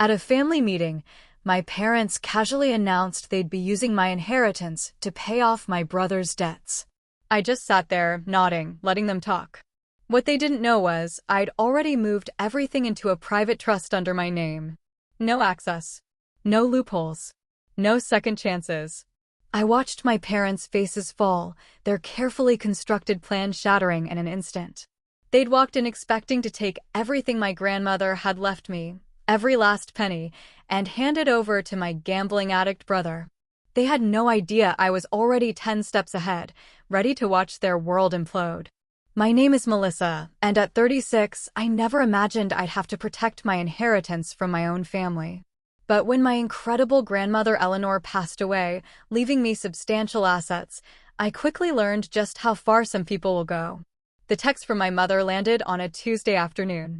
At a family meeting, my parents casually announced they'd be using my inheritance to pay off my brother's debts. I just sat there, nodding, letting them talk. What they didn't know was I'd already moved everything into a private trust under my name. No access. No loopholes. No second chances. I watched my parents' faces fall, their carefully constructed plan shattering in an instant. They'd walked in expecting to take everything my grandmother had left me, every last penny, and hand it over to my gambling addict brother. They had no idea I was already 10 steps ahead, ready to watch their world implode. My name is Melissa, and at 36, I never imagined I'd have to protect my inheritance from my own family. But when my incredible grandmother Eleanor passed away, leaving me substantial assets, I quickly learned just how far some people will go. The text from my mother landed on a Tuesday afternoon.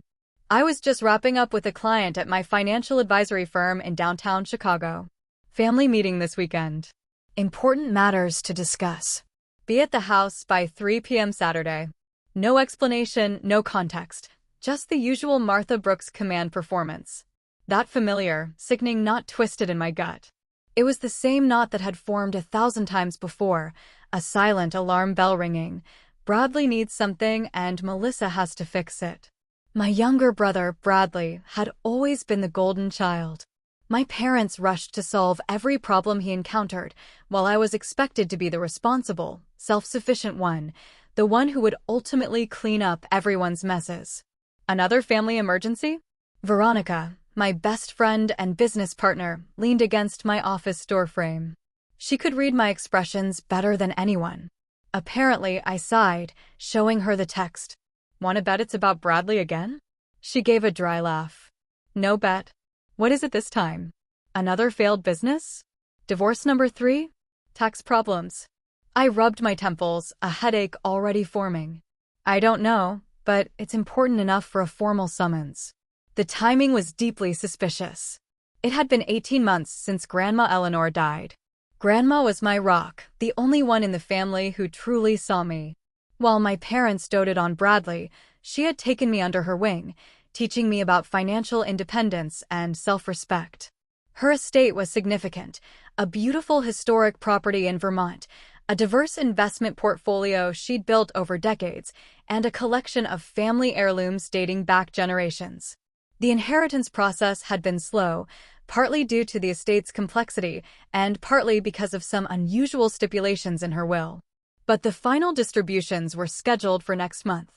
I was just wrapping up with a client at my financial advisory firm in downtown Chicago. Family meeting this weekend. Important matters to discuss. Be at the house by 3 p.m. Saturday. No explanation, no context. Just the usual Martha Brooks command performance. That familiar, sickening knot twisted in my gut. It was the same knot that had formed 1,000 times before, a silent alarm bell ringing. Bradley needs something and Melissa has to fix it. My younger brother, Bradley, had always been the golden child. My parents rushed to solve every problem he encountered, while I was expected to be the responsible, self-sufficient one, the one who would ultimately clean up everyone's messes. Another family emergency? Veronica, my best friend and business partner, leaned against my office doorframe. She could read my expressions better than anyone. Apparently, I sighed, showing her the text. "Want to bet it's about Bradley again?" She gave a dry laugh. "No bet. What is it this time? Another failed business? Divorce number 3? Tax problems?" I rubbed my temples, a headache already forming. "I don't know, but it's important enough for a formal summons." The timing was deeply suspicious. It had been 18 months since Grandma Eleanor died. Grandma was my rock, the only one in the family who truly saw me. While my parents doted on Bradley, she had taken me under her wing, teaching me about financial independence and self-respect. Her estate was significant, a beautiful historic property in Vermont, a diverse investment portfolio she'd built over decades, and a collection of family heirlooms dating back generations. The inheritance process had been slow, partly due to the estate's complexity and partly because of some unusual stipulations in her will. But the final distributions were scheduled for next month.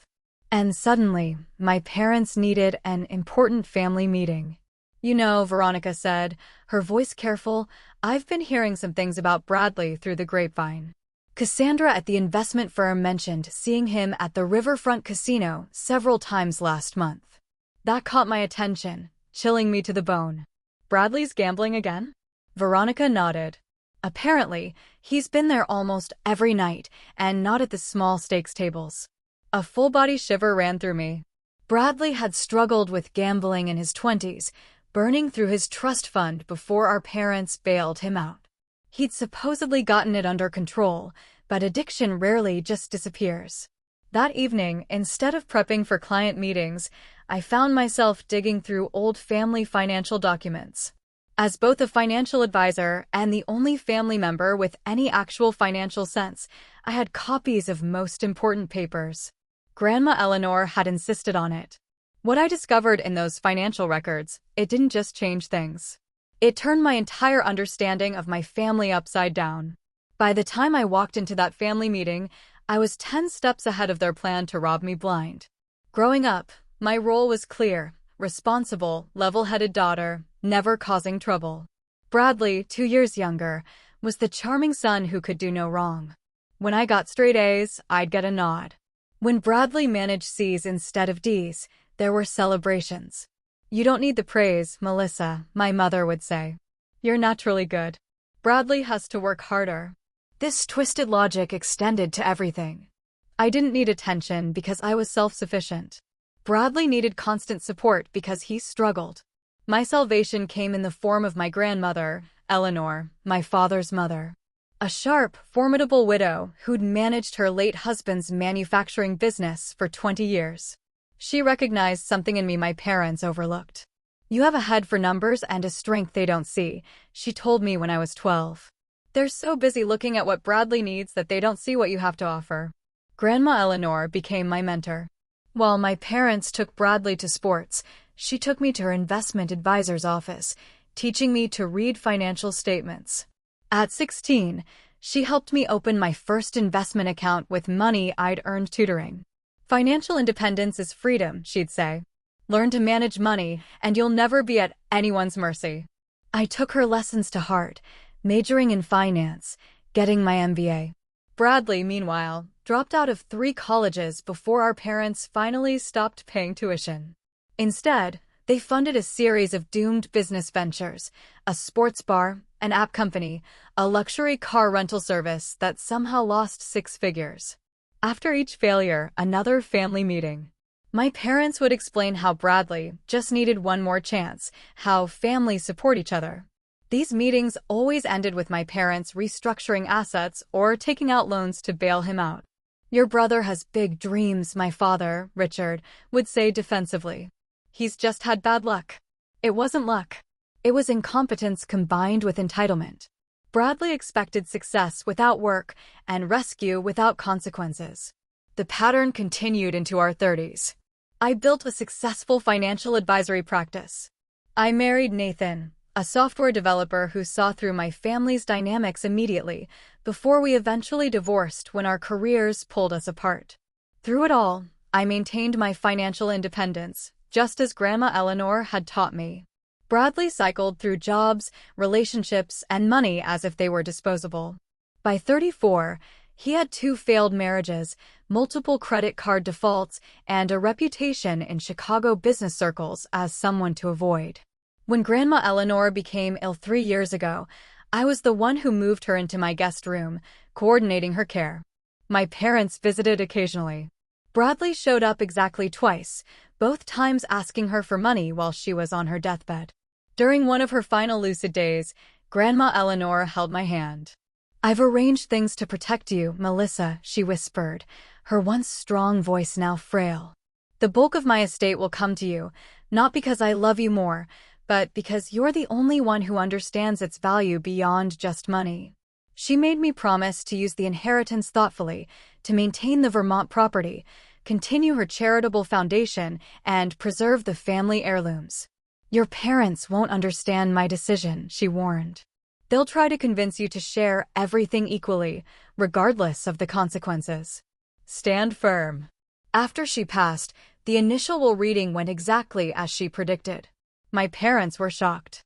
And suddenly, my parents needed an important family meeting. "You know," Veronica said, her voice careful, "I've been hearing some things about Bradley through the grapevine. Cassandra at the investment firm mentioned seeing him at the Riverfront Casino several times last month. That caught my attention, chilling me to the bone." "Bradley's gambling again?" Veronica nodded. "Apparently, he's been there almost every night, and not at the small stakes tables." A full-body shiver ran through me. Bradley had struggled with gambling in his 20s, burning through his trust fund before our parents bailed him out. He'd supposedly gotten it under control, but addiction rarely just disappears. That evening, instead of prepping for client meetings, I found myself digging through old family financial documents. As both a financial advisor and the only family member with any actual financial sense, I had copies of most important papers. Grandma Eleanor had insisted on it. What I discovered in those financial records, it didn't just change things. It turned my entire understanding of my family upside down. By the time I walked into that family meeting, I was 10 steps ahead of their plan to rob me blind. Growing up, my role was clear: responsible, level-headed daughter, never causing trouble. Bradley, 2 years younger, was the charming son who could do no wrong. When I got straight A's, I'd get a nod. When Bradley managed C's instead of D's, there were celebrations. "You don't need the praise, Melissa," my mother would say. "You're naturally good. Bradley has to work harder." This twisted logic extended to everything. I didn't need attention because I was self-sufficient. Bradley needed constant support because he struggled. My salvation came in the form of my grandmother, Eleanor, my father's mother. A sharp, formidable widow who'd managed her late husband's manufacturing business for 20 years. She recognized something in me my parents overlooked. You have a head for numbers and a strength they don't see, she told me when I was 12. They're so busy looking at what Bradley needs that they don't see what you have to offer. Grandma Eleanor became my mentor. While my parents took Bradley to sports, she took me to her investment advisor's office, teaching me to read financial statements. At 16, she helped me open my first investment account with money I'd earned tutoring. Financial independence is freedom, she'd say. Learn to manage money, and you'll never be at anyone's mercy. I took her lessons to heart, majoring in finance, getting my MBA. Bradley, meanwhile, dropped out of 3 colleges before our parents finally stopped paying tuition. Instead, they funded a series of doomed business ventures, a sports bar, an app company, a luxury car rental service that somehow lost 6 figures. After each failure, another family meeting. My parents would explain how Bradley just needed one more chance, how families support each other. These meetings always ended with my parents restructuring assets or taking out loans to bail him out. Your brother has big dreams, my father, Richard, would say defensively. He's just had bad luck. It wasn't luck. It was incompetence combined with entitlement. Bradley expected success without work and rescue without consequences. The pattern continued into our 30s. I built a successful financial advisory practice. I married Nathan, a software developer who saw through my family's dynamics immediately, before we eventually divorced when our careers pulled us apart. Through it all, I maintained my financial independence, just as Grandma Eleanor had taught me. Bradley cycled through jobs, relationships, and money as if they were disposable. By 34, he had 2 failed marriages, multiple credit card defaults, and a reputation in Chicago business circles as someone to avoid. When Grandma Eleanor became ill 3 years ago, I was the one who moved her into my guest room, coordinating her care. My parents visited occasionally. Bradley showed up exactly twice, both times asking her for money while she was on her deathbed. During one of her final lucid days, Grandma Eleanor held my hand. I've arranged things to protect you, Melissa, she whispered, her once strong voice now frail. The bulk of my estate will come to you, not because I love you more, but because you're the only one who understands its value beyond just money. She made me promise to use the inheritance thoughtfully, to maintain the Vermont property, continue her charitable foundation, and preserve the family heirlooms. Your parents won't understand my decision, she warned. They'll try to convince you to share everything equally, regardless of the consequences. Stand firm. After she passed, the initial reading went exactly as she predicted. My parents were shocked.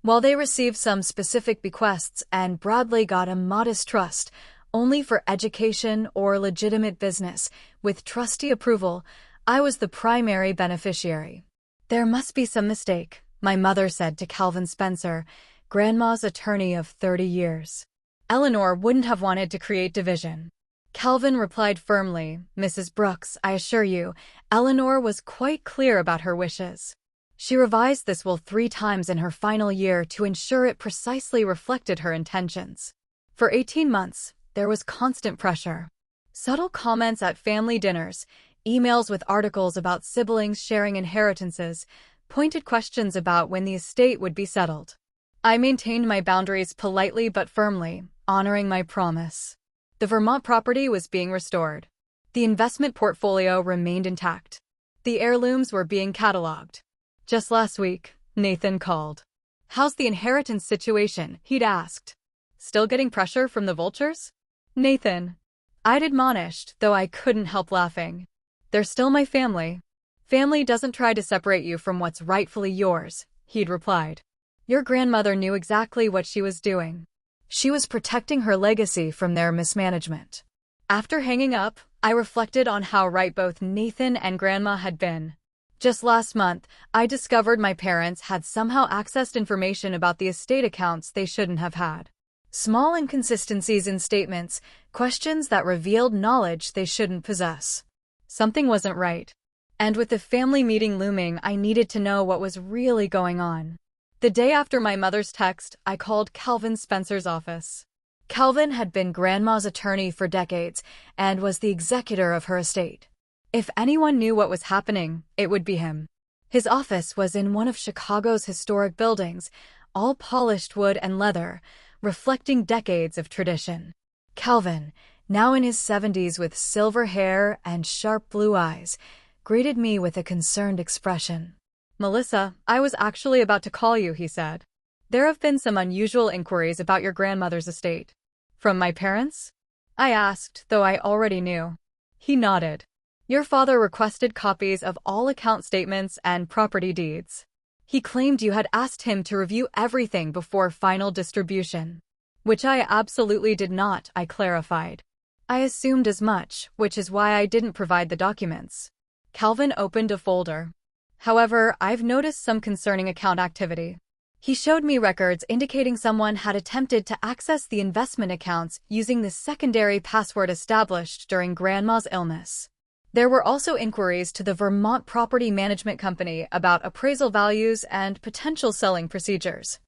While they received some specific bequests and Bradley got a modest trust, only for education or legitimate business, with trustee approval, I was the primary beneficiary. There must be some mistake, my mother said to Calvin Spencer, Grandma's attorney of 30 years. Eleanor wouldn't have wanted to create division. Calvin replied firmly, Mrs. Brooks, I assure you, Eleanor was quite clear about her wishes. She revised this will 3 times in her final year to ensure it precisely reflected her intentions. For 18 months, there was constant pressure. Subtle comments at family dinners, emails with articles about siblings sharing inheritances, pointed questions about when the estate would be settled. I maintained my boundaries politely but firmly, honoring my promise. The Vermont property was being restored. The investment portfolio remained intact. The heirlooms were being cataloged. Just last week, Nathan called. How's the inheritance situation? He'd asked. Still getting pressure from the vultures? Nathan. I'd admonished, though I couldn't help laughing. They're still my family. Family doesn't try to separate you from what's rightfully yours, he'd replied. Your grandmother knew exactly what she was doing. She was protecting her legacy from their mismanagement. After hanging up, I reflected on how right both Nathan and Grandma had been. Just last month, I discovered my parents had somehow accessed information about the estate accounts they shouldn't have had. Small inconsistencies in statements, questions that revealed knowledge they shouldn't possess. Something wasn't right. And with the family meeting looming, I needed to know what was really going on. The day after my mother's text, I called Calvin Spencer's office. Calvin had been Grandma's attorney for decades and was the executor of her estate. If anyone knew what was happening, it would be him. His office was in one of Chicago's historic buildings, all polished wood and leather, reflecting decades of tradition. Calvin, now in his 70s with silver hair and sharp blue eyes, greeted me with a concerned expression. "Melissa, I was actually about to call you," he said. "There have been some unusual inquiries about your grandmother's estate." "From my parents?" I asked, though I already knew. He nodded. "Your father requested copies of all account statements and property deeds. He claimed you had asked him to review everything before final distribution." "Which I absolutely did not," I clarified. "I assumed as much, which is why I didn't provide the documents." Calvin opened a folder. "However, I've noticed some concerning account activity." He showed me records indicating someone had attempted to access the investment accounts using the secondary password established during Grandma's illness. There were also inquiries to the Vermont Property Management Company about appraisal values and potential selling procedures.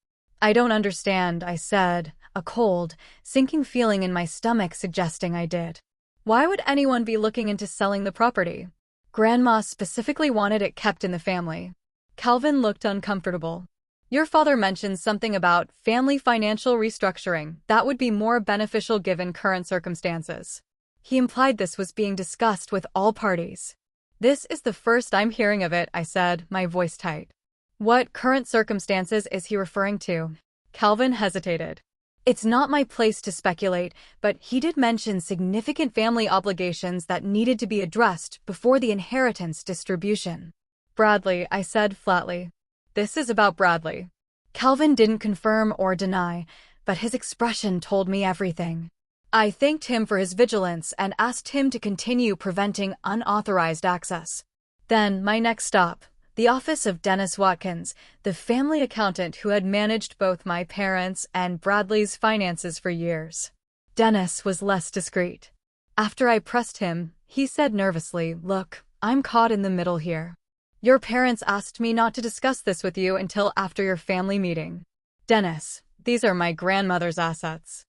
"I don't understand," I said, a cold, sinking feeling in my stomach suggesting I did. "Why would anyone be looking into selling the property?" "Grandma specifically wanted it kept in the family." Calvin looked uncomfortable. "Your father mentioned something about family financial restructuring that would be more beneficial given current circumstances. He implied this was being discussed with all parties." "This is the first I'm hearing of it," I said, my voice tight. "What current circumstances is he referring to?" Calvin hesitated. "It's not my place to speculate, but he did mention significant family obligations that needed to be addressed before the inheritance distribution." "Bradley," I said flatly. "This is about Bradley." Calvin didn't confirm or deny, but his expression told me everything. I thanked him for his vigilance and asked him to continue preventing unauthorized access. Then, my next stop, the office of Dennis Watkins, the family accountant who had managed both my parents' and Bradley's finances for years. Dennis was less discreet. After I pressed him, he said nervously, "Look, I'm caught in the middle here. Your parents asked me not to discuss this with you until after your family meeting. Dennis, these are my grandmother's assets.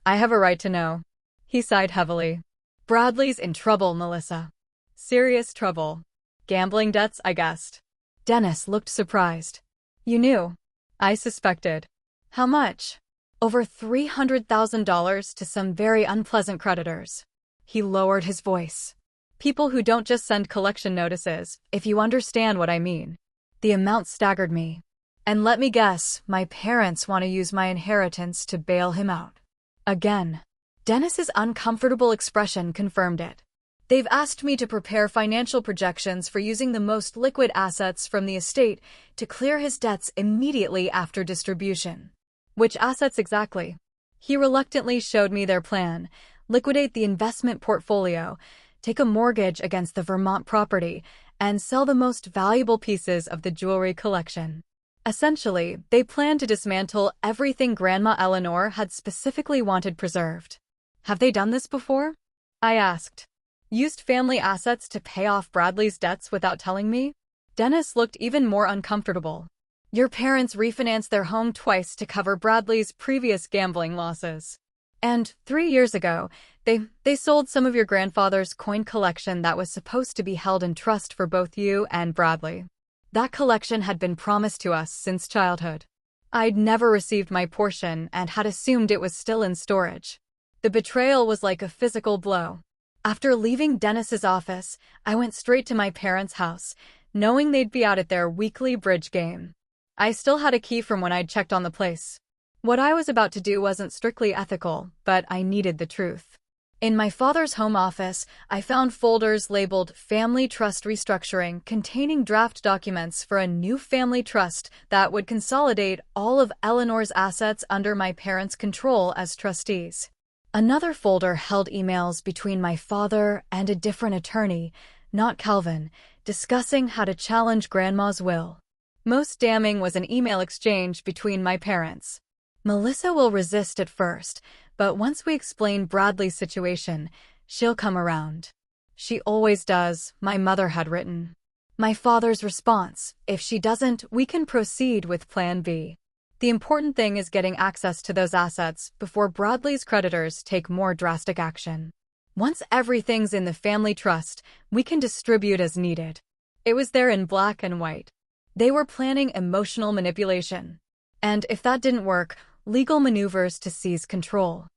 I have a right to know." He sighed heavily. "Bradley's in trouble, Melissa. Serious trouble. Gambling debts, I guessed." Dennis looked surprised. "You knew?" I suspected. "How much?" "Over $300,000 to some very unpleasant creditors." He lowered his voice. "People who don't just send collection notices, if you understand what I mean." The amount staggered me. "And let me guess, my parents want to use my inheritance to bail him out." Again. Dennis's uncomfortable expression confirmed it. "They've asked me to prepare financial projections for using the most liquid assets from the estate to clear his debts immediately after distribution." "Which assets exactly?" He reluctantly showed me their plan. Liquidate the investment portfolio, take a mortgage against the Vermont property, and sell the most valuable pieces of the jewelry collection. Essentially, they planned to dismantle everything Grandma Eleanor had specifically wanted preserved. "Have they done this before?" I asked. "Used family assets to pay off Bradley's debts without telling me?" Dennis looked even more uncomfortable. "Your parents refinanced their home twice to cover Bradley's previous gambling losses. And 3 years ago, they sold some of your grandfather's coin collection that was supposed to be held in trust for both you and Bradley. That collection had been promised to us since childhood. I'd never received my portion and had assumed it was still in storage. The betrayal was like a physical blow. After leaving Dennis's office, I went straight to my parents' house, knowing they'd be out at their weekly bridge game. I still had a key from when I'd checked on the place. What I was about to do wasn't strictly ethical, but I needed the truth. In my father's home office, I found folders labeled Family Trust Restructuring containing draft documents for a new family trust that would consolidate all of Eleanor's assets under my parents' control as trustees. Another folder held emails between my father and a different attorney, not Calvin, discussing how to challenge Grandma's will. Most damning was an email exchange between my parents. "Melissa will resist at first, but once we explain Bradley's situation, she'll come around. She always does," my mother had written. My father's response: "If she doesn't, we can proceed with Plan B. The important thing is getting access to those assets before Bradley's creditors take more drastic action. Once everything's in the family trust, we can distribute as needed." It was there in black and white. They were planning emotional manipulation. And if that didn't work, legal maneuvers to seize control.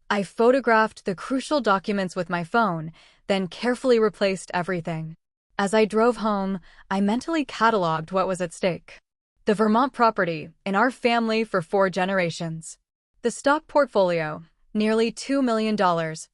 I photographed the crucial documents with my phone, then carefully replaced everything. As I drove home, I mentally cataloged what was at stake. The Vermont property, in our family for 4 generations. The stock portfolio, nearly $2 million,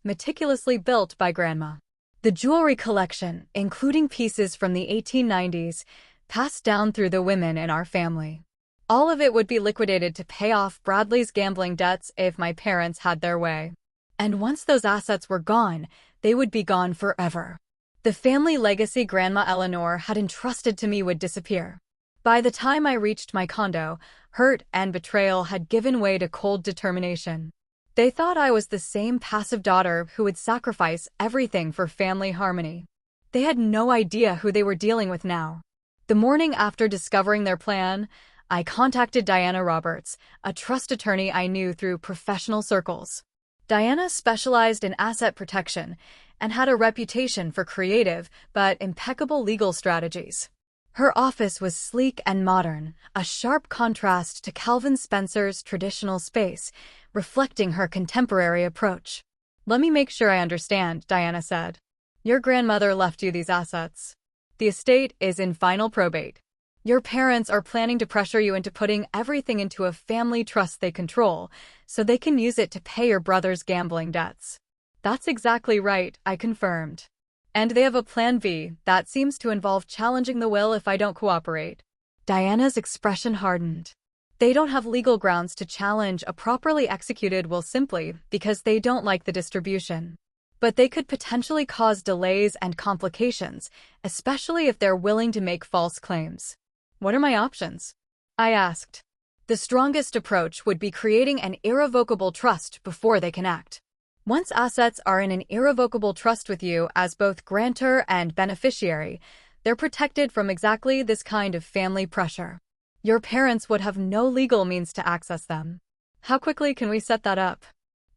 meticulously built by Grandma. The jewelry collection, including pieces from the 1890s, passed down through the women in our family. All of it would be liquidated to pay off Bradley's gambling debts if my parents had their way. And once those assets were gone, they would be gone forever. The family legacy Grandma Eleanor had entrusted to me would disappear. By the time I reached my condo, hurt and betrayal had given way to cold determination. They thought I was the same passive daughter who would sacrifice everything for family harmony. They had no idea who they were dealing with now. The morning after discovering their plan, I contacted Diana Roberts, a trust attorney I knew through professional circles. Diana specialized in asset protection and had a reputation for creative but impeccable legal strategies. Her office was sleek and modern, a sharp contrast to Calvin Spencer's traditional space, reflecting her contemporary approach. "Let me make sure I understand," Diana said. "Your grandmother left you these assets. The estate is in final probate. Your parents are planning to pressure you into putting everything into a family trust they control, so they can use it to pay your brother's gambling debts." "That's exactly right," I confirmed. "And they have a plan B that seems to involve challenging the will if I don't cooperate." Diana's expression hardened. "They don't have legal grounds to challenge a properly executed will simply because they don't like the distribution. But they could potentially cause delays and complications, especially if they're willing to make false claims." "What are my options?" I asked. "The strongest approach would be creating an irrevocable trust before they can act. Once assets are in an irrevocable trust with you as both grantor and beneficiary, they're protected from exactly this kind of family pressure. Your parents would have no legal means to access them." "How quickly can we set that up?"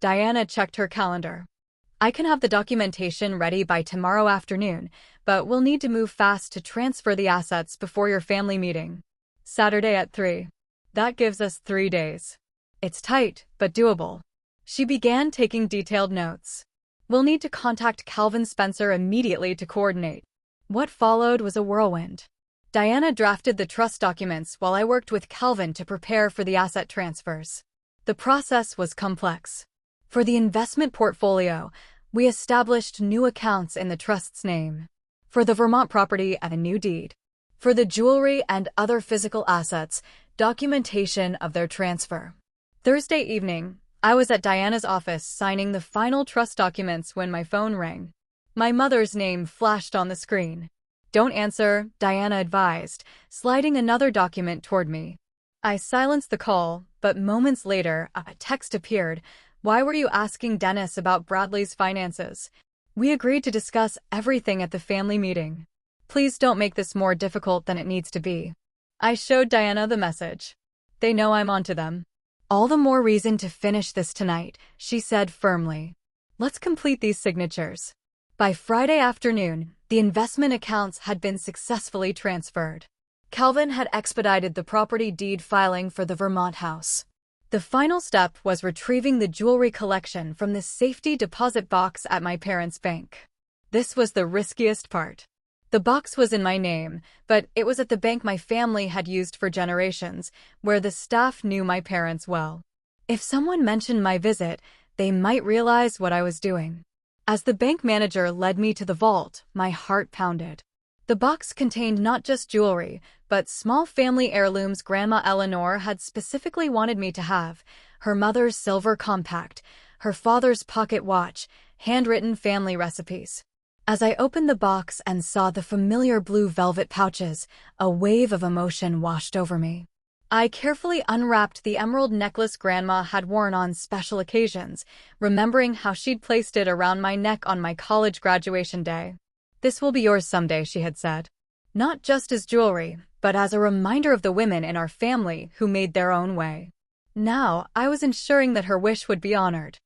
Diana checked her calendar. "I can have the documentation ready by tomorrow afternoon, but we'll need to move fast to transfer the assets before your family meeting. Saturday at 3. That gives us 3 days. It's tight, but doable." She began taking detailed notes. "We'll need to contact Calvin Spencer immediately to coordinate." What followed was a whirlwind. Diana drafted the trust documents while I worked with Calvin to prepare for the asset transfers. The process was complex. For the investment portfolio, we established new accounts in the trust's name. For the Vermont property, a new deed. For the jewelry and other physical assets, documentation of their transfer. Thursday evening, I was at Diana's office signing the final trust documents when my phone rang. My mother's name flashed on the screen. "Don't answer," Diana advised, sliding another document toward me. I silenced the call, but moments later, a text appeared. "Why were you asking Dennis about Bradley's finances? We agreed to discuss everything at the family meeting. Please don't make this more difficult than it needs to be." I showed Diana the message. "They know I'm onto them." "All the more reason to finish this tonight," she said firmly. "Let's complete these signatures." By Friday afternoon, the investment accounts had been successfully transferred. Calvin had expedited the property deed filing for the Vermont house. The final step was retrieving the jewelry collection from the safety deposit box at my parents' bank. This was the riskiest part. The box was in my name, but it was at the bank my family had used for generations, where the staff knew my parents well. If someone mentioned my visit, they might realize what I was doing. As the bank manager led me to the vault, my heart pounded. The box contained not just jewelry, but small family heirlooms Grandma Eleanor had specifically wanted me to have: her mother's silver compact, her father's pocket watch, handwritten family recipes. As I opened the box and saw the familiar blue velvet pouches, a wave of emotion washed over me. I carefully unwrapped the emerald necklace Grandma had worn on special occasions, remembering how she'd placed it around my neck on my college graduation day. "This will be yours someday," she had said. Not just as jewelry, but as a reminder of the women in our family who made their own way. Now, I was ensuring that her wish would be honored.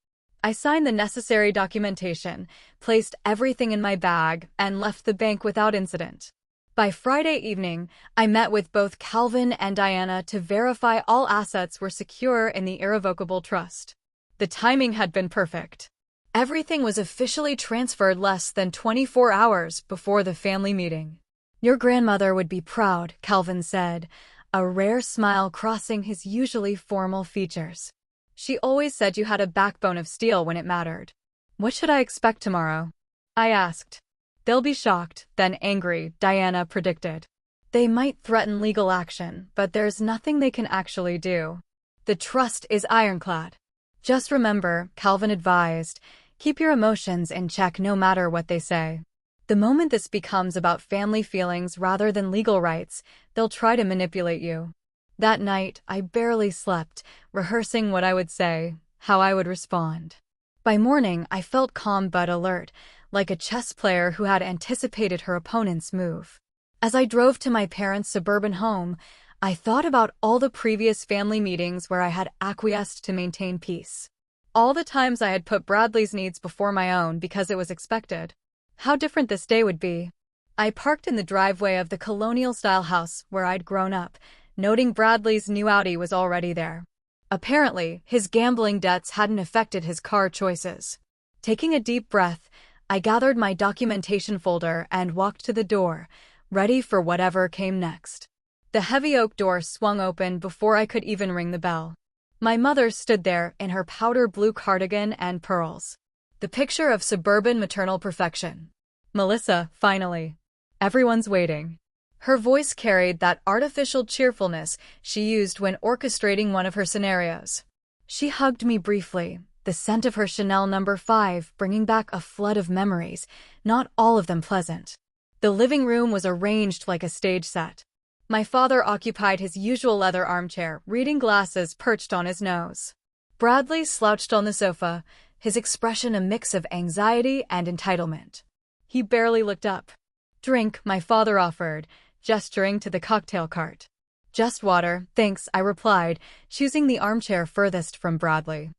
I signed the necessary documentation, placed everything in my bag, and left the bank without incident. By Friday evening, I met with both Calvin and Diana to verify all assets were secure in the irrevocable trust. The timing had been perfect. Everything was officially transferred less than 24 hours before the family meeting. "Your grandmother would be proud," Calvin said, a rare smile crossing his usually formal features. "She always said you had a backbone of steel when it mattered." "What should I expect tomorrow?" I asked. "They'll be shocked, then angry," Diana predicted. "They might threaten legal action, but there's nothing they can actually do. The trust is ironclad." "Just remember," Calvin advised, "keep your emotions in check no matter what they say. The moment this becomes about family feelings rather than legal rights, they'll try to manipulate you." That night, I barely slept, rehearsing what I would say, how I would respond. By morning, I felt calm but alert, like a chess player who had anticipated her opponent's move. As I drove to my parents' suburban home, I thought about all the previous family meetings where I had acquiesced to maintain peace. All the times I had put Bradley's needs before my own because it was expected. How different this day would be. I parked in the driveway of the colonial-style house where I'd grown up, noting Bradley's new Audi was already there. Apparently, his gambling debts hadn't affected his car choices. Taking a deep breath, I gathered my documentation folder and walked to the door, ready for whatever came next. The heavy oak door swung open before I could even ring the bell. My mother stood there in her powder blue cardigan and pearls. The picture of suburban maternal perfection. "Melissa, finally. Everyone's waiting." Her voice carried that artificial cheerfulness she used when orchestrating one of her scenarios. She hugged me briefly, the scent of her Chanel No. 5 bringing back a flood of memories, not all of them pleasant. The living room was arranged like a stage set. My father occupied his usual leather armchair, reading glasses perched on his nose. Bradley slouched on the sofa, his expression a mix of anxiety and entitlement. He barely looked up. "Drink," my father offered, gesturing to the cocktail cart. "Just water, thanks," I replied, choosing the armchair furthest from Bradley.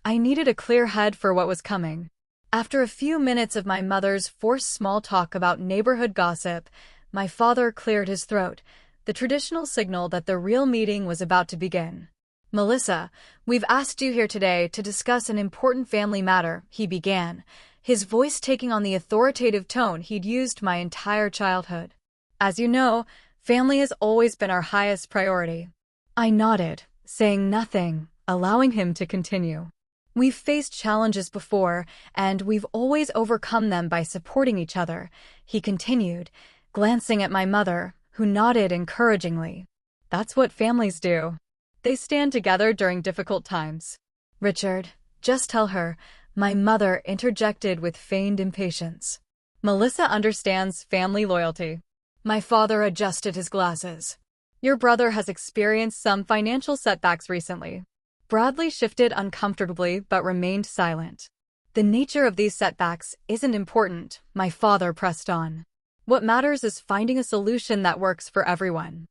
I needed a clear head for what was coming. After a few minutes of my mother's forced small talk about neighborhood gossip, my father cleared his throat, the traditional signal that the real meeting was about to begin. "Melissa, we've asked you here today to discuss an important family matter," he began, his voice taking on the authoritative tone he'd used my entire childhood. "As you know, family has always been our highest priority." I nodded, saying nothing, allowing him to continue. "We've faced challenges before, and we've always overcome them by supporting each other," he continued, glancing at my mother, who nodded encouragingly. "That's what families do. They stand together during difficult times." "Richard, just tell her," my mother interjected with feigned impatience. "Melissa understands family loyalty." My father adjusted his glasses. "Your brother has experienced some financial setbacks recently." Bradley shifted uncomfortably but remained silent. "The nature of these setbacks isn't important," my father pressed on. "What matters is finding a solution that works for everyone."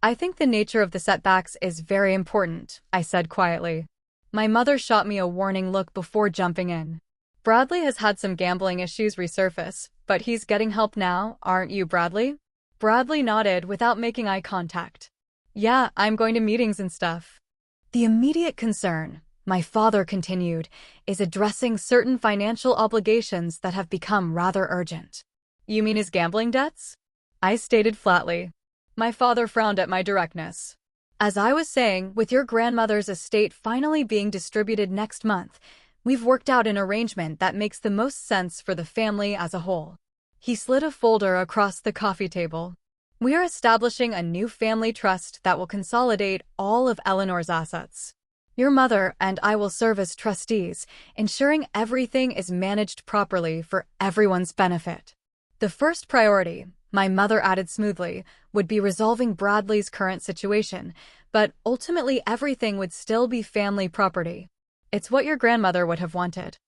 "I think the nature of the setbacks is very important," I said quietly. My mother shot me a warning look before jumping in. "Bradley has had some gambling issues resurface, but he's getting help now, aren't you, Bradley?" Bradley nodded without making eye contact. "Yeah, I'm going to meetings and stuff." "The immediate concern," my father continued, "is addressing certain financial obligations that have become rather urgent." "You mean his gambling debts?" I stated flatly. My father frowned at my directness. "As I was saying, with your grandmother's estate finally being distributed next month, we've worked out an arrangement that makes the most sense for the family as a whole." He slid a folder across the coffee table. "We are establishing a new family trust that will consolidate all of Eleanor's assets. Your mother and I will serve as trustees, ensuring everything is managed properly for everyone's benefit. The first priority," my mother added smoothly, "would be resolving Bradley's current situation, but ultimately everything would still be family property. It's what your grandmother would have wanted."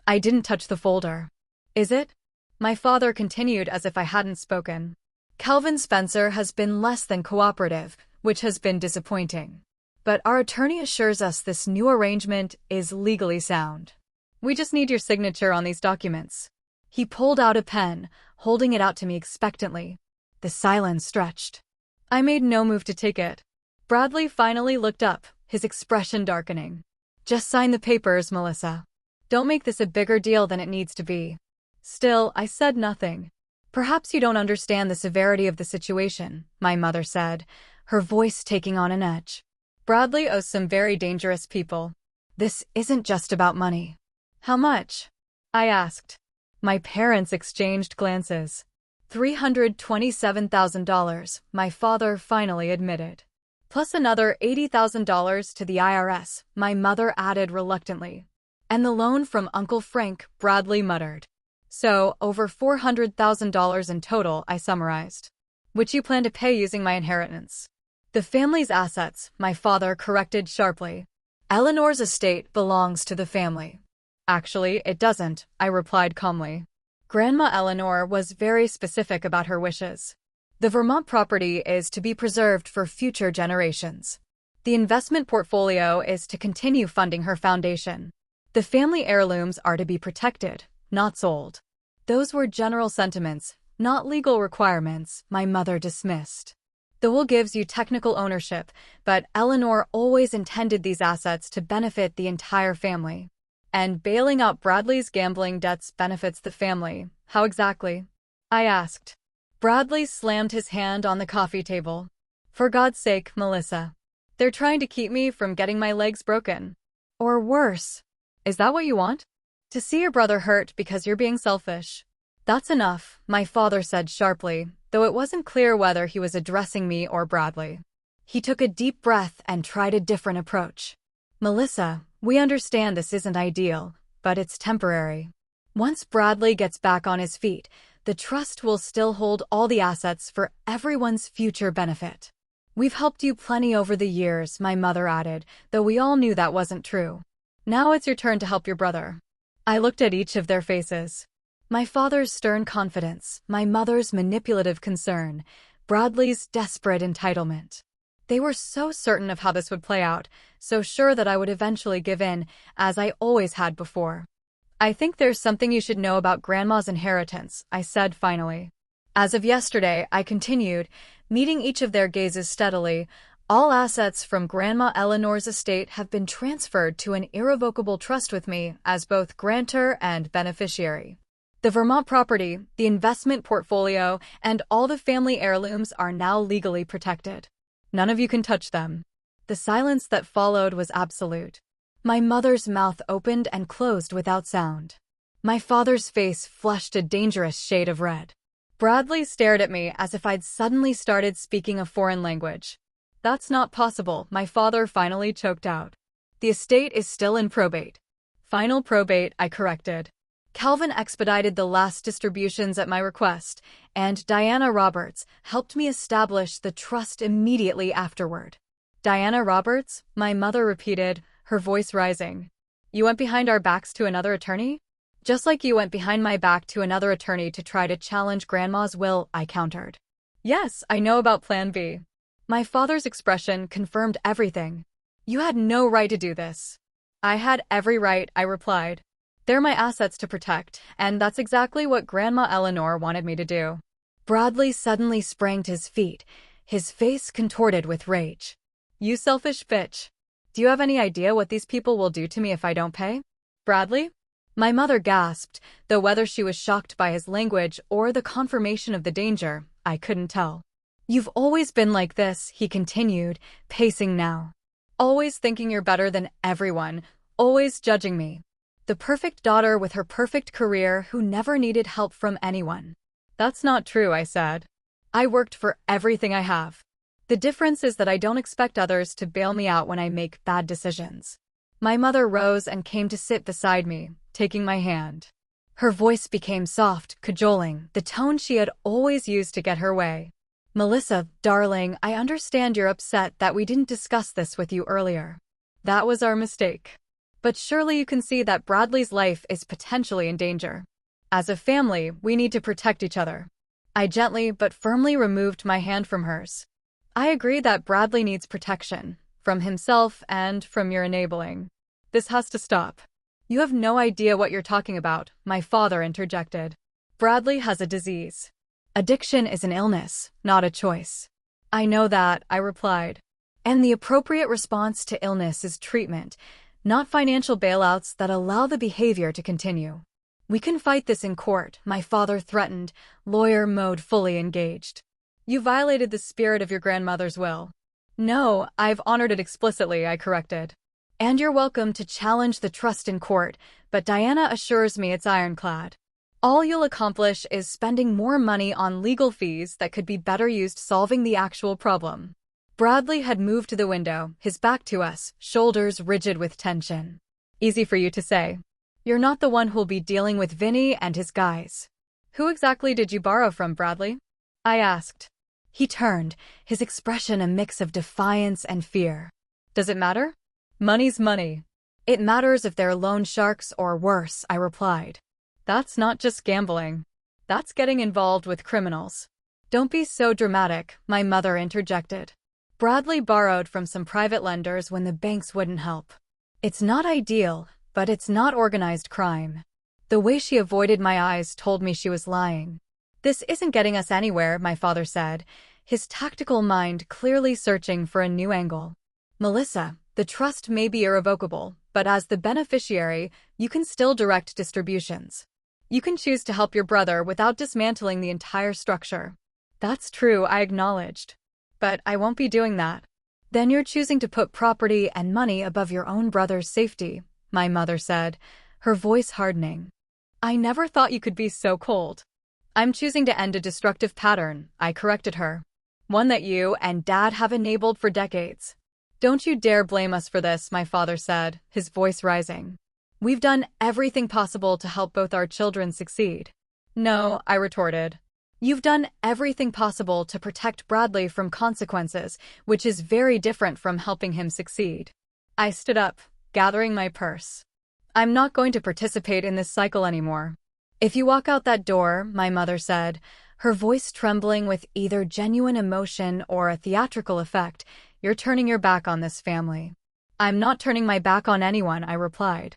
I didn't touch the folder. "Is it?" My father continued as if I hadn't spoken. "Calvin Spencer has been less than cooperative, which has been disappointing. But our attorney assures us this new arrangement is legally sound. We just need your signature on these documents." He pulled out a pen, holding it out to me expectantly. The silence stretched. I made no move to take it. Bradley finally looked up, his expression darkening. Just sign the papers, Melissa. Don't make this a bigger deal than it needs to be. Still, I said nothing. Perhaps you don't understand the severity of the situation, my mother said, her voice taking on an edge. Bradley owes some very dangerous people. This isn't just about money. How much? I asked. My parents exchanged glances. $327,000, my father finally admitted. Plus another $80,000 to the IRS, my mother added reluctantly. And the loan from Uncle Frank, Bradley muttered. So, over $400,000 in total, I summarized. Which you plan to pay using my inheritance. The family's assets, my father corrected sharply. Eleanor's estate belongs to the family. Actually, it doesn't, I replied calmly. Grandma Eleanor was very specific about her wishes. The Vermont property is to be preserved for future generations. The investment portfolio is to continue funding her foundation. The family heirlooms are to be protected, not sold. Those were general sentiments, not legal requirements, my mother dismissed. The will gives you technical ownership, but Eleanor always intended these assets to benefit the entire family. And bailing out Bradley's gambling debts benefits the family. How exactly? I asked. Bradley slammed his hand on the coffee table. For God's sake, Melissa. They're trying to keep me from getting my legs broken. Or worse. Is that what you want? To see your brother hurt because you're being selfish. That's enough, my father said sharply, though it wasn't clear whether he was addressing me or Bradley. He took a deep breath and tried a different approach. Melissa, we understand this isn't ideal, but it's temporary. Once Bradley gets back on his feet, the trust will still hold all the assets for everyone's future benefit. We've helped you plenty over the years, my mother added, though we all knew that wasn't true. Now it's your turn to help your brother. I looked at each of their faces. My father's stern confidence, my mother's manipulative concern, Bradley's desperate entitlement. They were so certain of how this would play out, so sure that I would eventually give in, as I always had before. I think there's something you should know about Grandma's inheritance, I said finally. As of yesterday, I continued, meeting each of their gazes steadily. All assets from Grandma Eleanor's estate have been transferred to an irrevocable trust with me as both grantor and beneficiary. The Vermont property, the investment portfolio, and all the family heirlooms are now legally protected. None of you can touch them. The silence that followed was absolute. My mother's mouth opened and closed without sound. My father's face flushed a dangerous shade of red. Bradley stared at me as if I'd suddenly started speaking a foreign language. That's not possible, my father finally choked out. The estate is still in probate. Final probate, I corrected. Calvin expedited the last distributions at my request, and Diana Roberts helped me establish the trust immediately afterward. Diana Roberts? My mother repeated, her voice rising. You went behind our backs to another attorney? Just like you went behind my back to another attorney to try to challenge Grandma's will, I countered. Yes, I know about Plan B. My father's expression confirmed everything. You had no right to do this. I had every right, I replied. They're my assets to protect, and that's exactly what Grandma Eleanor wanted me to do. Bradley suddenly sprang to his feet, his face contorted with rage. You selfish bitch. Do you have any idea what these people will do to me if I don't pay? Bradley? My mother gasped, though whether she was shocked by his language or the confirmation of the danger, I couldn't tell. You've always been like this, he continued, pacing now. Always thinking you're better than everyone, always judging me. The perfect daughter with her perfect career who never needed help from anyone. That's not true, I said. I worked for everything I have. The difference is that I don't expect others to bail me out when I make bad decisions. My mother rose and came to sit beside me, taking my hand. Her voice became soft, cajoling, the tone she had always used to get her way. Melissa, darling, I understand you're upset that we didn't discuss this with you earlier. That was our mistake. But surely you can see that Bradley's life is potentially in danger. As a family, we need to protect each other. I gently but firmly removed my hand from hers. I agree that Bradley needs protection, from himself and from your enabling. This has to stop. You have no idea what you're talking about, my father interjected. Bradley has a disease. Addiction is an illness, not a choice. I know that, I replied. And the appropriate response to illness is treatment, not financial bailouts that allow the behavior to continue. We can fight this in court, my father threatened, lawyer mode fully engaged. You violated the spirit of your grandmother's will. No, I've honored it explicitly, I corrected. And you're welcome to challenge the trust in court, but Diana assures me it's ironclad. All you'll accomplish is spending more money on legal fees that could be better used solving the actual problem. Bradley had moved to the window, his back to us, shoulders rigid with tension. Easy for you to say. You're not the one who'll be dealing with Vinny and his guys. Who exactly did you borrow from, Bradley? I asked. He turned, his expression a mix of defiance and fear. Does it matter? Money's money. It matters if they're loan sharks or worse, I replied. That's not just gambling. That's getting involved with criminals. Don't be so dramatic, my mother interjected. Bradley borrowed from some private lenders when the banks wouldn't help. It's not ideal, but it's not organized crime. The way she avoided my eyes told me she was lying. This isn't getting us anywhere, my father said, his tactical mind clearly searching for a new angle. Melissa, the trust may be irrevocable, but as the beneficiary, you can still direct distributions. You can choose to help your brother without dismantling the entire structure. That's true, I acknowledged. But I won't be doing that. Then you're choosing to put property and money above your own brother's safety, my mother said, her voice hardening. I never thought you could be so cold. I'm choosing to end a destructive pattern, I corrected her. One that you and Dad have enabled for decades. Don't you dare blame us for this, my father said, his voice rising. We've done everything possible to help both our children succeed. No, I retorted. You've done everything possible to protect Bradley from consequences, which is very different from helping him succeed. I stood up, gathering my purse. I'm not going to participate in this cycle anymore. If you walk out that door, my mother said, her voice trembling with either genuine emotion or a theatrical effect, you're turning your back on this family. I'm not turning my back on anyone, I replied.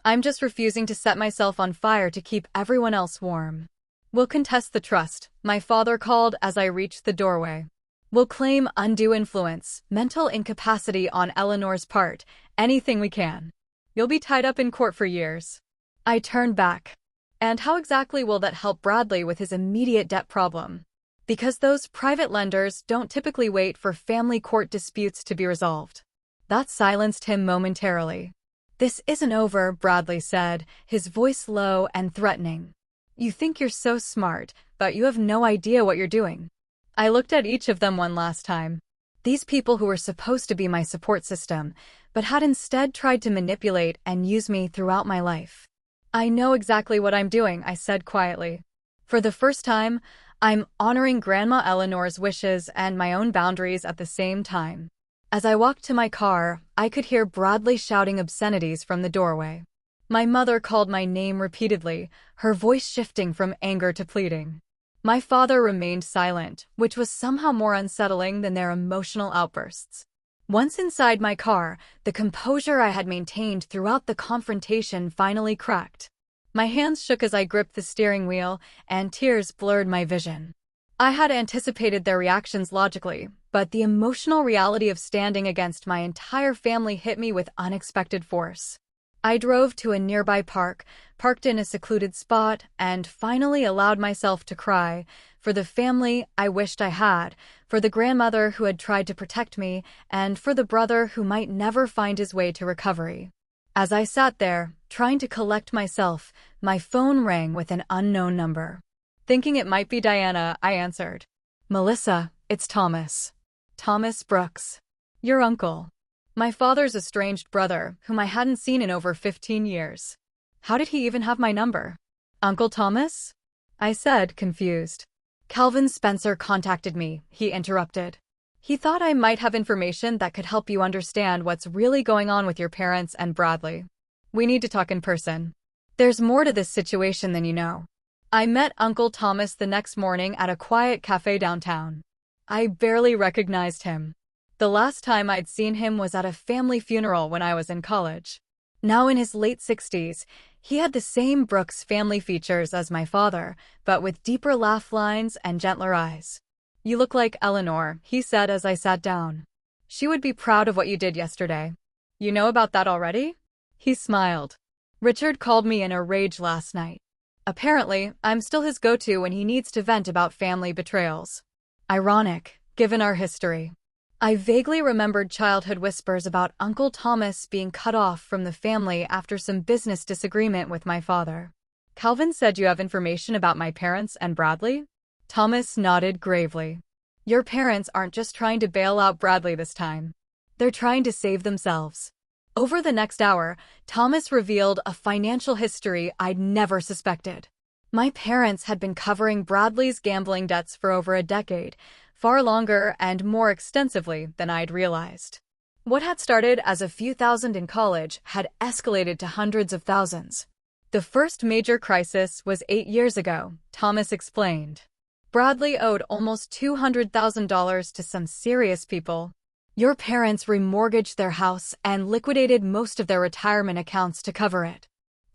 I'm just refusing to set myself on fire to keep everyone else warm. We'll contest the trust, my father called as I reached the doorway. We'll claim undue influence, mental incapacity on Eleanor's part, anything we can. You'll be tied up in court for years. I turned back. And how exactly will that help Bradley with his immediate debt problem? Because those private lenders don't typically wait for family court disputes to be resolved. That silenced him momentarily. This isn't over, Bradley said, his voice low and threatening. You think you're so smart, but you have no idea what you're doing. I looked at each of them one last time. These people who were supposed to be my support system, but had instead tried to manipulate and use me throughout my life. I know exactly what I'm doing, I said quietly. For the first time, I'm honoring Grandma Eleanor's wishes and my own boundaries at the same time. As I walked to my car, I could hear Bradley shouting obscenities from the doorway. My mother called my name repeatedly, her voice shifting from anger to pleading. My father remained silent, which was somehow more unsettling than their emotional outbursts. Once inside my car, the composure I had maintained throughout the confrontation finally cracked. My hands shook as I gripped the steering wheel, and tears blurred my vision. I had anticipated their reactions logically, but the emotional reality of standing against my entire family hit me with unexpected force. I drove to a nearby park, parked in a secluded spot, and finally allowed myself to cry, for the family I wished I had, for the grandmother who had tried to protect me, and for the brother who might never find his way to recovery. As I sat there, trying to collect myself, my phone rang with an unknown number. Thinking it might be Diana, I answered. Melissa, it's Thomas. Thomas Brooks. Your uncle. My father's estranged brother, whom I hadn't seen in over 15 years. How did he even have my number? Uncle Thomas? I said, confused. Calvin Spencer contacted me, he interrupted. He thought I might have information that could help you understand what's really going on with your parents and Bradley. We need to talk in person. There's more to this situation than you know. I met Uncle Thomas the next morning at a quiet cafe downtown. I barely recognized him. The last time I'd seen him was at a family funeral when I was in college. Now in his late 60s, He had the same Brooks family features as my father, but with deeper laugh lines and gentler eyes. "You look like Eleanor," he said as I sat down. "She would be proud of what you did yesterday." "You know about that already?" He smiled. "Richard called me in a rage last night. Apparently, I'm still his go-to when he needs to vent about family betrayals. Ironic, given our history." I vaguely remembered childhood whispers about Uncle Thomas being cut off from the family after some business disagreement with my father. "Calvin said you have information about my parents and Bradley?" Thomas nodded gravely. "Your parents aren't just trying to bail out Bradley this time. They're trying to save themselves." Over the next hour, Thomas revealed a financial history I'd never suspected. My parents had been covering Bradley's gambling debts for over a decade, far longer and more extensively than I'd realized. What had started as a few thousand in college had escalated to hundreds of thousands. "The first major crisis was 8 years ago," Thomas explained. "Bradley owed almost $200,000 to some serious people. Your parents remortgaged their house and liquidated most of their retirement accounts to cover it."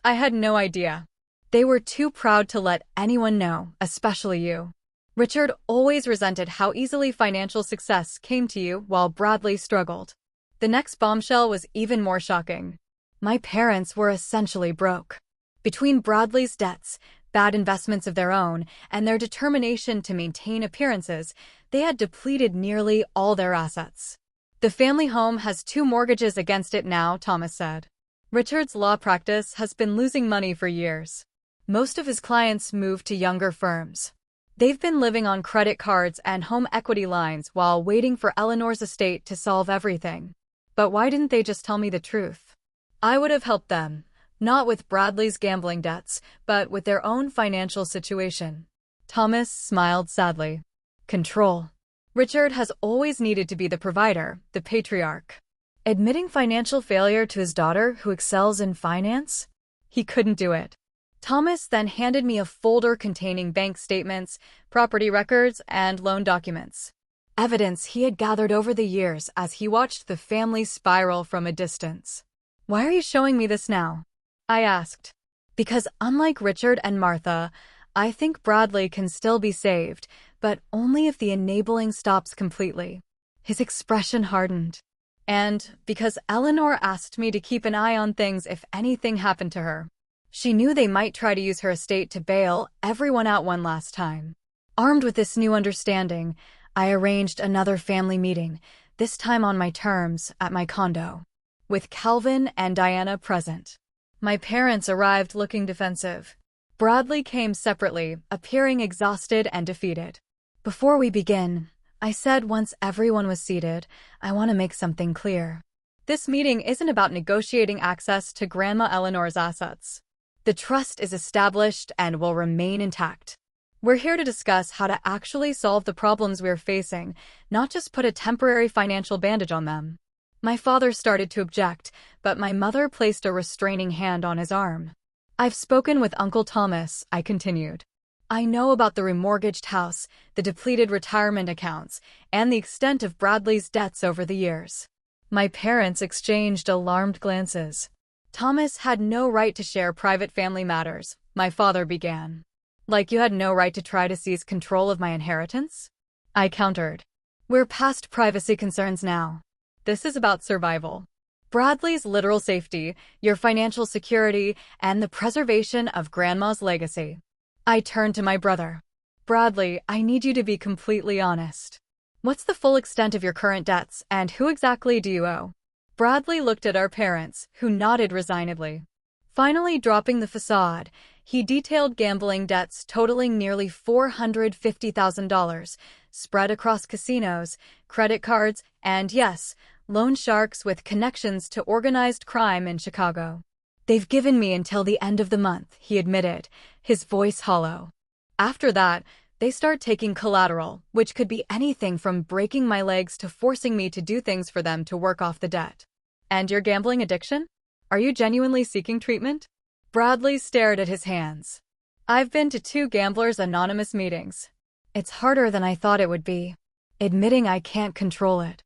I had no idea. "They were too proud to let anyone know, especially you. Richard always resented how easily financial success came to you while Bradley struggled." The next bombshell was even more shocking. My parents were essentially broke. Between Bradley's debts, bad investments of their own, and their determination to maintain appearances, they had depleted nearly all their assets. "The family home has 2 mortgages against it now," Thomas said. "Richard's law practice has been losing money for years. Most of his clients moved to younger firms. They've been living on credit cards and home equity lines while waiting for Eleanor's estate to solve everything. But why didn't they just tell me the truth? I would have helped them, not with Bradley's gambling debts, but with their own financial situation." Thomas smiled sadly. "Control. Richard has always needed to be the provider, the patriarch. Admitting financial failure to his daughter who excels in finance? He couldn't do it." Thomas then handed me a folder containing bank statements, property records, and loan documents. Evidence he had gathered over the years as he watched the family spiral from a distance. "Why are you showing me this now?" I asked. "Because unlike Richard and Martha, I think Bradley can still be saved, but only if the enabling stops completely." His expression hardened. "And because Eleanor asked me to keep an eye on things if anything happened to her. She knew they might try to use her estate to bail everyone out one last time." Armed with this new understanding, I arranged another family meeting, this time on my terms, at my condo, with Calvin and Diana present. My parents arrived looking defensive. Bradley came separately, appearing exhausted and defeated. "Before we begin," I said once everyone was seated, "I want to make something clear. This meeting isn't about negotiating access to Grandma Eleanor's assets. The trust is established and will remain intact. We're here to discuss how to actually solve the problems we're facing, not just put a temporary financial bandage on them." My father started to object, but my mother placed a restraining hand on his arm. "I've spoken with Uncle Thomas," I continued. "I know about the remortgaged house, the depleted retirement accounts, and the extent of Bradley's debts over the years." My parents exchanged alarmed glances. "Thomas had no right to share private family matters," my father began. "Like you had no right to try to seize control of my inheritance?" I countered. "We're past privacy concerns now. This is about survival. Bradley's literal safety, your financial security, and the preservation of Grandma's legacy." I turned to my brother. "Bradley, I need you to be completely honest. What's the full extent of your current debts, and who exactly do you owe?" Bradley looked at our parents, who nodded resignedly. Finally dropping the facade, he detailed gambling debts totaling nearly $450,000, spread across casinos, credit cards, and yes, loan sharks with connections to organized crime in Chicago. "They've given me until the end of the month," he admitted, his voice hollow. "After that, they start taking collateral, which could be anything from breaking my legs to forcing me to do things for them to work off the debt." "And your gambling addiction? Are you genuinely seeking treatment?" Bradley stared at his hands. "I've been to 2 Gamblers Anonymous meetings. It's harder than I thought it would be. Admitting I can't control it."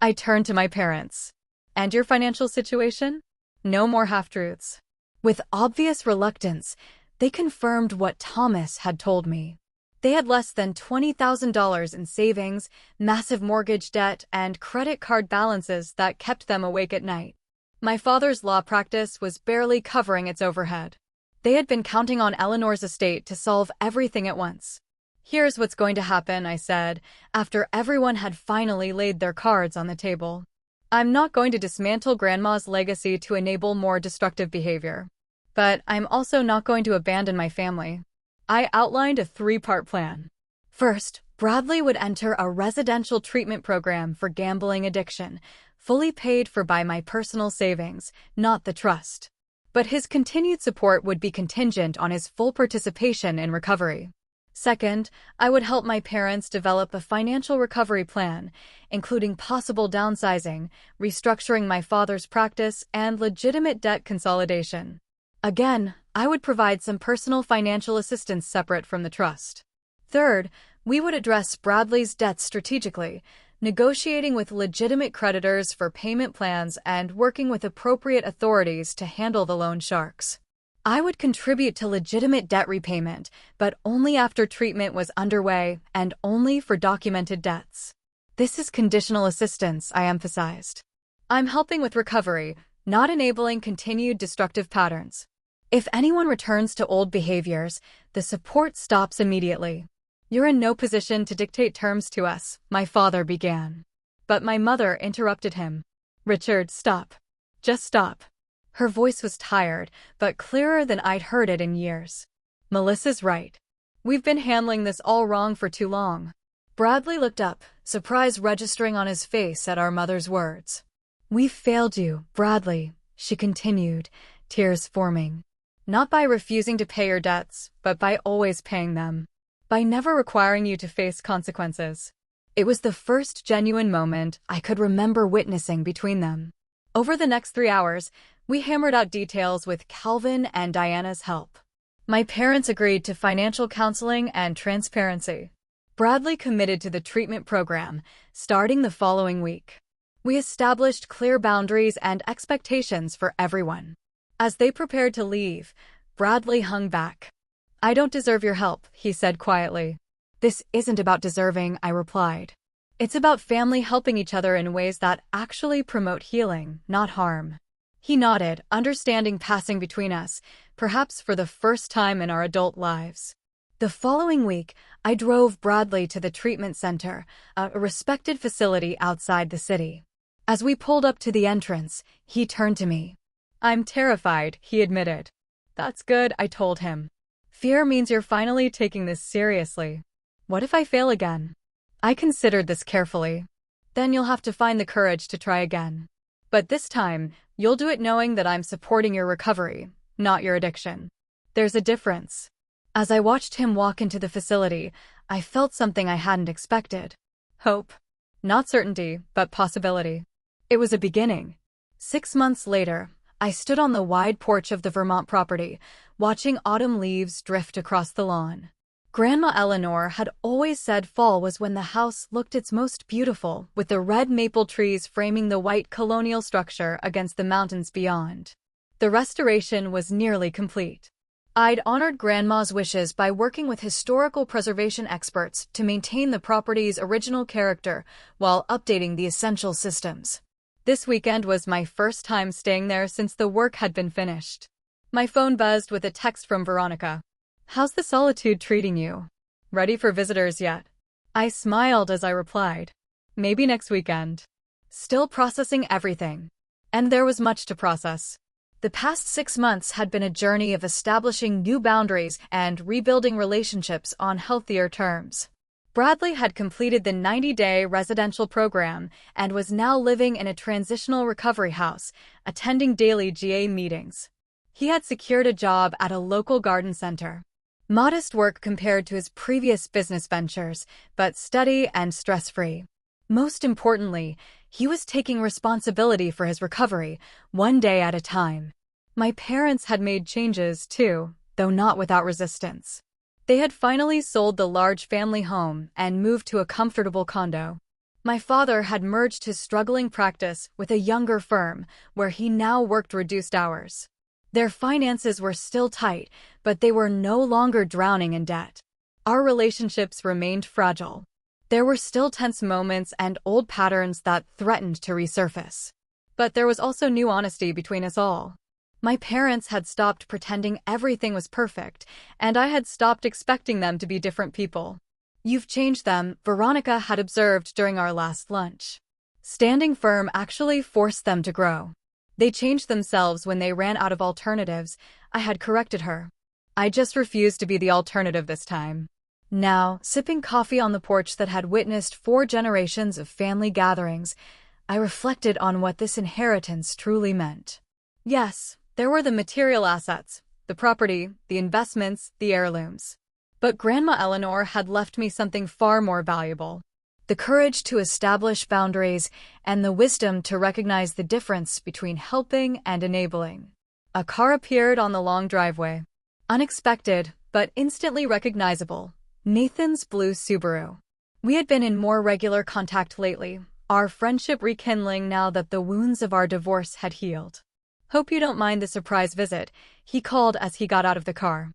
I turned to my parents. "And your financial situation?" No more half-truths. With obvious reluctance, they confirmed what Thomas had told me. They had less than $20,000 in savings, massive mortgage debt, and credit card balances that kept them awake at night. My father's law practice was barely covering its overhead. They had been counting on Eleanor's estate to solve everything at once. "Here's what's going to happen," I said, after everyone had finally laid their cards on the table. "I'm not going to dismantle Grandma's legacy to enable more destructive behavior. But I'm also not going to abandon my family." I outlined a three-part plan. First, Bradley would enter a residential treatment program for gambling addiction, fully paid for by my personal savings, not the trust. But his continued support would be contingent on his full participation in recovery. Second, I would help my parents develop a financial recovery plan, including possible downsizing, restructuring my father's practice, and legitimate debt consolidation. Again, I would provide some personal financial assistance separate from the trust. Third, we would address Bradley's debts strategically, negotiating with legitimate creditors for payment plans and working with appropriate authorities to handle the loan sharks. I would contribute to legitimate debt repayment, but only after treatment was underway and only for documented debts. This is conditional assistance, I emphasized. I'm helping with recovery, not enabling continued destructive patterns. If anyone returns to old behaviors, the support stops immediately. "You're in no position to dictate terms to us," my father began. But my mother interrupted him. "Richard, stop. Just stop." Her voice was tired, but clearer than I'd heard it in years. "Melissa's right. We've been handling this all wrong for too long." Bradley looked up, surprise registering on his face at our mother's words. "We've failed you, Bradley," she continued, tears forming. "Not by refusing to pay your debts, but by always paying them. By never requiring you to face consequences." It was the first genuine moment I could remember witnessing between them. Over the next 3 hours, we hammered out details with Calvin and Diana's help. My parents agreed to financial counseling and transparency. Bradley committed to the treatment program, starting the following week. We established clear boundaries and expectations for everyone. As they prepared to leave, Bradley hung back. "I don't deserve your help," he said quietly. "This isn't about deserving," I replied. "It's about family helping each other in ways that actually promote healing, not harm." He nodded, understanding passing between us, perhaps for the first time in our adult lives. The following week, I drove Bradley to the treatment center, a respected facility outside the city. As we pulled up to the entrance, he turned to me. "I'm terrified," he admitted. "That's good," I told him. "Fear means you're finally taking this seriously." "What if I fail again?" I considered this carefully. "Then you'll have to find the courage to try again. But this time, you'll do it knowing that I'm supporting your recovery, not your addiction." There's a difference. As I watched him walk into the facility, I felt something I hadn't expected. Hope. Not certainty, but possibility. It was a beginning. 6 months later, I stood on the wide porch of the Vermont property, watching autumn leaves drift across the lawn. Grandma Eleanor had always said fall was when the house looked its most beautiful, with the red maple trees framing the white colonial structure against the mountains beyond. The restoration was nearly complete. I'd honored Grandma's wishes by working with historical preservation experts to maintain the property's original character while updating the essential systems. This weekend was my first time staying there since the work had been finished. My phone buzzed with a text from Veronica. "How's the solitude treating you? Ready for visitors yet?" I smiled as I replied, "Maybe next weekend." Still processing everything. And there was much to process. The past 6 months had been a journey of establishing new boundaries and rebuilding relationships on healthier terms. Bradley had completed the 90-day residential program and was now living in a transitional recovery house, attending daily GA meetings. He had secured a job at a local garden center. Modest work compared to his previous business ventures, but steady and stress-free. Most importantly, he was taking responsibility for his recovery, one day at a time. My parents had made changes too, though not without resistance. They had finally sold the large family home and moved to a comfortable condo. My father had merged his struggling practice with a younger firm, where he now worked reduced hours. Their finances were still tight, but they were no longer drowning in debt. Our relationships remained fragile. There were still tense moments and old patterns that threatened to resurface. But there was also new honesty between us all. My parents had stopped pretending everything was perfect, and I had stopped expecting them to be different people. "You've changed them," Veronica had observed during our last lunch. Standing firm actually forced them to grow. They changed themselves when they ran out of alternatives, I had corrected her. I just refused to be the alternative this time. Now, sipping coffee on the porch that had witnessed 4 generations of family gatherings, I reflected on what this inheritance truly meant. Yes, there were the material assets, the property, the investments, the heirlooms. But Grandma Eleanor had left me something far more valuable: the courage to establish boundaries and the wisdom to recognize the difference between helping and enabling. A car appeared on the long driveway. Unexpected, but instantly recognizable. Nathan's blue Subaru. We had been in more regular contact lately, our friendship rekindling now that the wounds of our divorce had healed. "Hope you don't mind the surprise visit," he called as he got out of the car.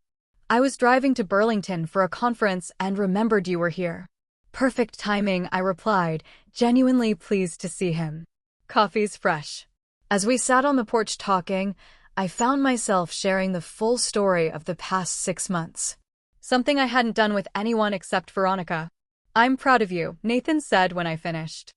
"I was driving to Burlington for a conference and remembered you were here." "Perfect timing," I replied, genuinely pleased to see him. "Coffee's fresh." As we sat on the porch talking, I found myself sharing the full story of the past 6 months. Something I hadn't done with anyone except Veronica. "I'm proud of you," Nathan said when I finished.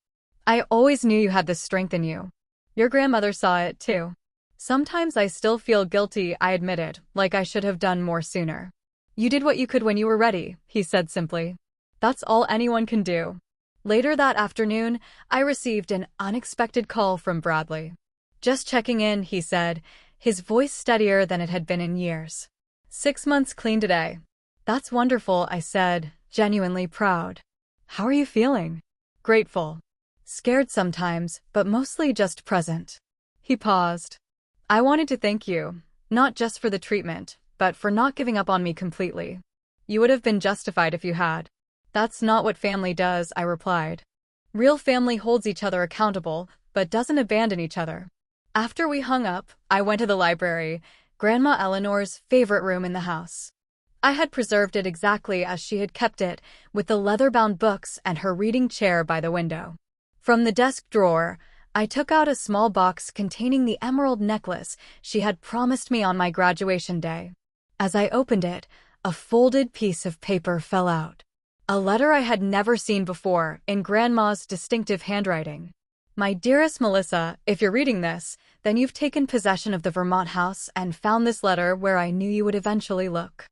"I always knew you had this strength in you. Your grandmother saw it, too." "Sometimes I still feel guilty," I admitted, like I should have done more sooner. "You did what you could when you were ready," he said simply. "That's all anyone can do." Later that afternoon, I received an unexpected call from Bradley. "Just checking in," he said, his voice steadier than it had been in years. 6 months clean today." "That's wonderful," I said, genuinely proud. "How are you feeling?" "Grateful. Scared sometimes, but mostly just present." He paused. "I wanted to thank you, not just for the treatment, but for not giving up on me completely. You would have been justified if you had." "That's not what family does," I replied. "Real family holds each other accountable, but doesn't abandon each other." After we hung up, I went to the library, Grandma Eleanor's favorite room in the house. I had preserved it exactly as she had kept it, with the leather-bound books and her reading chair by the window. From the desk drawer, I took out a small box containing the emerald necklace she had promised me on my graduation day. As I opened it, a folded piece of paper fell out. A letter I had never seen before, in Grandma's distinctive handwriting. "My dearest Melissa, if you're reading this, then you've taken possession of the Vermont house and found this letter where I knew you would eventually look.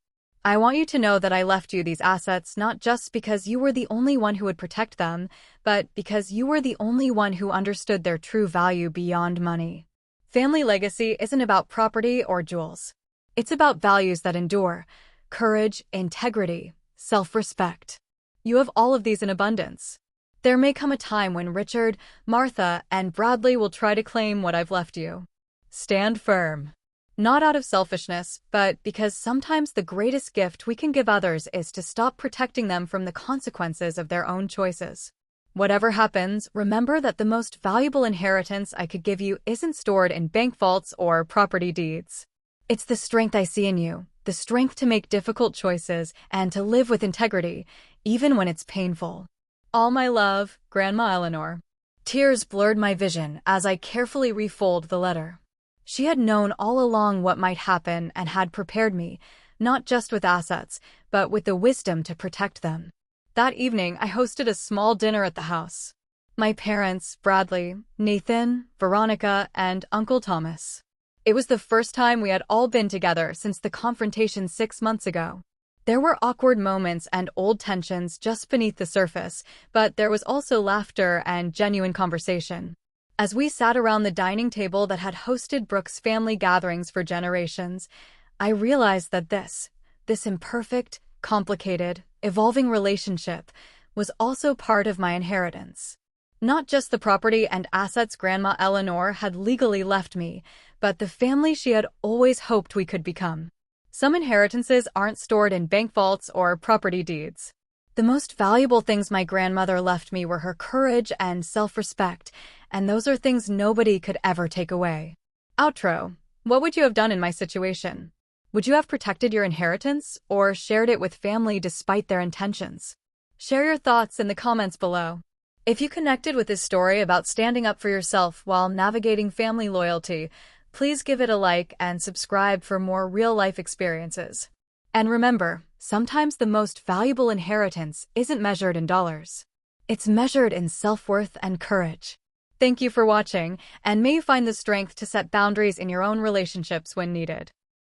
I want you to know that I left you these assets not just because you were the only one who would protect them, but because you were the only one who understood their true value beyond money. Family legacy isn't about property or jewels. It's about values that endure: courage, integrity, self-respect. You have all of these in abundance. There may come a time when Richard, Martha, and Bradley will try to claim what I've left you. Stand firm. Not out of selfishness, but because sometimes the greatest gift we can give others is to stop protecting them from the consequences of their own choices. Whatever happens, remember that the most valuable inheritance I could give you isn't stored in bank vaults or property deeds. It's the strength I see in you, the strength to make difficult choices and to live with integrity, even when it's painful. All my love, Grandma Eleanor." Tears blurred my vision as I carefully refolded the letter. She had known all along what might happen and had prepared me, not just with assets, but with the wisdom to protect them. That evening, I hosted a small dinner at the house. My parents, Bradley, Nathan, Veronica, and Uncle Thomas. It was the first time we had all been together since the confrontation 6 months ago. There were awkward moments and old tensions just beneath the surface, but there was also laughter and genuine conversation. As we sat around the dining table that had hosted Brooke's family gatherings for generations, I realized that this imperfect, complicated, evolving relationship was also part of my inheritance. Not just the property and assets Grandma Eleanor had legally left me, but the family she had always hoped we could become. Some inheritances aren't stored in bank vaults or property deeds. The most valuable things my grandmother left me were her courage and self-respect, and those are things nobody could ever take away. Outro. What would you have done in my situation? Would you have protected your inheritance or shared it with family despite their intentions? Share your thoughts in the comments below. If you connected with this story about standing up for yourself while navigating family loyalty, please give it a like and subscribe for more real-life experiences. And remember, sometimes the most valuable inheritance isn't measured in dollars. It's measured in self-worth and courage. Thank you for watching, and may you find the strength to set boundaries in your own relationships when needed.